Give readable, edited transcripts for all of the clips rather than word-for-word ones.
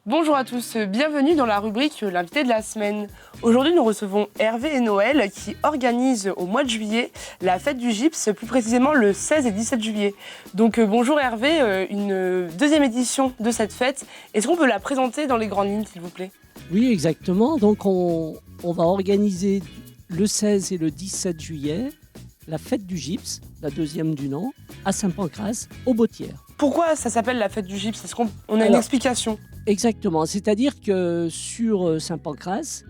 Bonjour à tous, bienvenue dans la rubrique L'invité de la semaine. Aujourd'hui, nous recevons Hervé et Noël qui organisent au mois de juillet la fête du gypse, plus précisément le 16 et 17 juillet. Donc bonjour Hervé, une deuxième édition de cette fête. Est-ce qu'on peut la présenter dans les grandes lignes, s'il vous plaît ? Oui, exactement. Donc on va organiser le 16 et le 17 juillet la fête du gypse, la deuxième du nom, à Saint-Pancrace, aux Bottières. Pourquoi ça s'appelle la fête du gypse ? Est-ce qu'on a une explication ? Exactement, c'est-à-dire que sur Saint-Pancrace,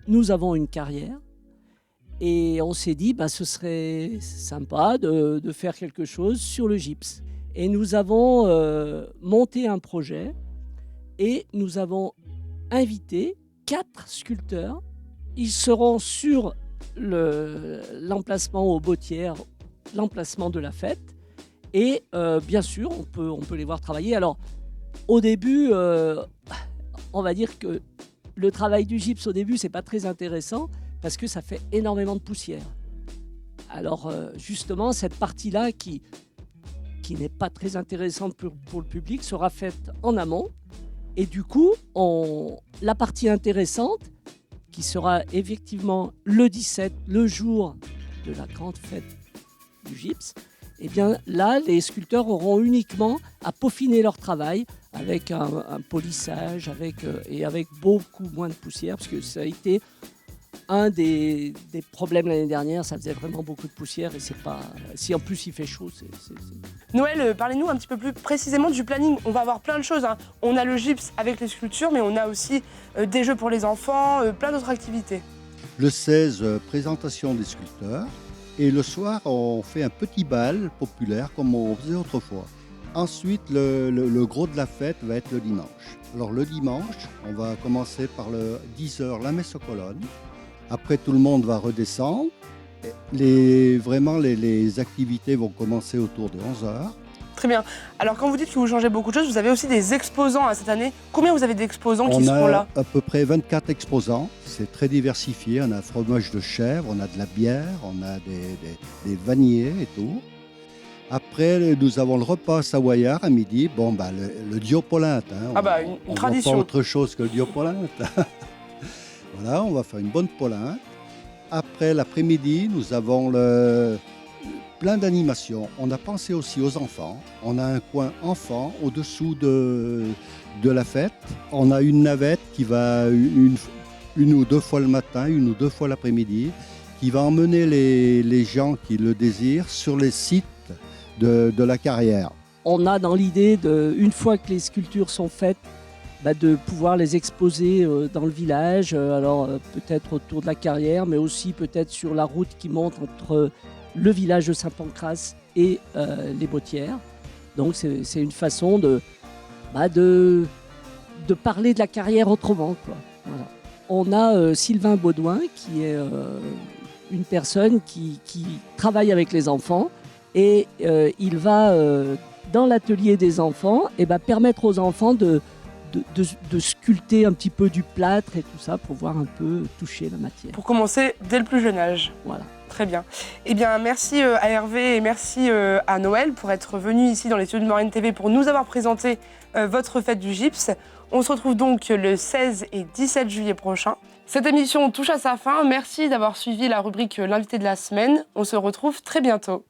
nous avons une carrière et on s'est dit ce serait sympa de faire quelque chose sur le gypse. Et nous avons monté un projet et nous avons invité 4 sculpteurs. Ils seront sur l'emplacement aux Bottières, l'emplacement de la fête. Et bien sûr, on peut les voir travailler. Alors, au début, on va dire que le travail du gypse au début, c'est pas très intéressant parce que ça fait énormément de poussière. Alors justement, cette partie-là qui n'est pas très intéressante pour le public sera faite en amont. Et du coup, la partie intéressante, qui sera effectivement le 17, le jour de la grande fête du gypse, là, les sculpteurs auront uniquement à peaufiner leur travail avec un polissage et avec beaucoup moins de poussière, parce que ça a été un des problèmes l'année dernière. Ça faisait vraiment beaucoup de poussière et c'est pas... Si en plus il fait chaud, Noël, parlez-nous un petit peu plus précisément du planning. On va avoir plein de choses, hein. On a le gypse avec les sculptures, mais on a aussi des jeux pour les enfants, plein d'autres activités. Le 16, présentation des sculpteurs. Et le soir, on fait un petit bal populaire comme on faisait autrefois. Ensuite, le gros de la fête va être le dimanche. Alors le dimanche, on va commencer par le 10h, la messe aux colonnes. Après, tout le monde va redescendre. Les activités vont commencer autour de 11h. Très bien. Alors quand vous dites que vous changez beaucoup de choses, vous avez aussi des exposants cette année. Combien vous avez d'exposants qui seront là ? On a à peu près 24 exposants. C'est très diversifié. On a un fromage de chèvre, on a de la bière, on a des vanillés et tout. Après, nous avons le repas savoyard à midi. Le diopolinte. Une tradition. On pas autre chose que le diopolinte. Voilà, on va faire une bonne polinte. Après, l'après-midi, nous avons plein d'animations. On a pensé aussi aux enfants. On a un coin enfant au-dessous de la fête. On a une navette qui va une ou deux fois le matin, une ou deux fois l'après-midi, qui va emmener les gens qui le désirent sur les sites de la carrière. On a dans l'idée, une fois que les sculptures sont faites, de pouvoir les exposer dans le village, alors peut-être autour de la carrière, mais aussi peut-être sur la route qui monte entre le village de Saint-Pancrace et les Bottières. Donc c'est une façon de parler de la carrière autrement, quoi. Voilà. On a Sylvain Baudouin qui est une personne qui travaille avec les enfants et il va dans l'atelier des enfants permettre aux enfants de sculpter un petit peu du plâtre et tout ça pour voir un peu toucher la matière. Pour commencer dès le plus jeune âge. Voilà. Très bien. Merci à Hervé et merci à Noël pour être venu ici dans les studios de Moraine TV pour nous avoir présenté votre fête du gypse. On se retrouve donc le 16 et 17 juillet prochain. Cette émission touche à sa fin. Merci d'avoir suivi la rubrique L'invité de la semaine. On se retrouve très bientôt.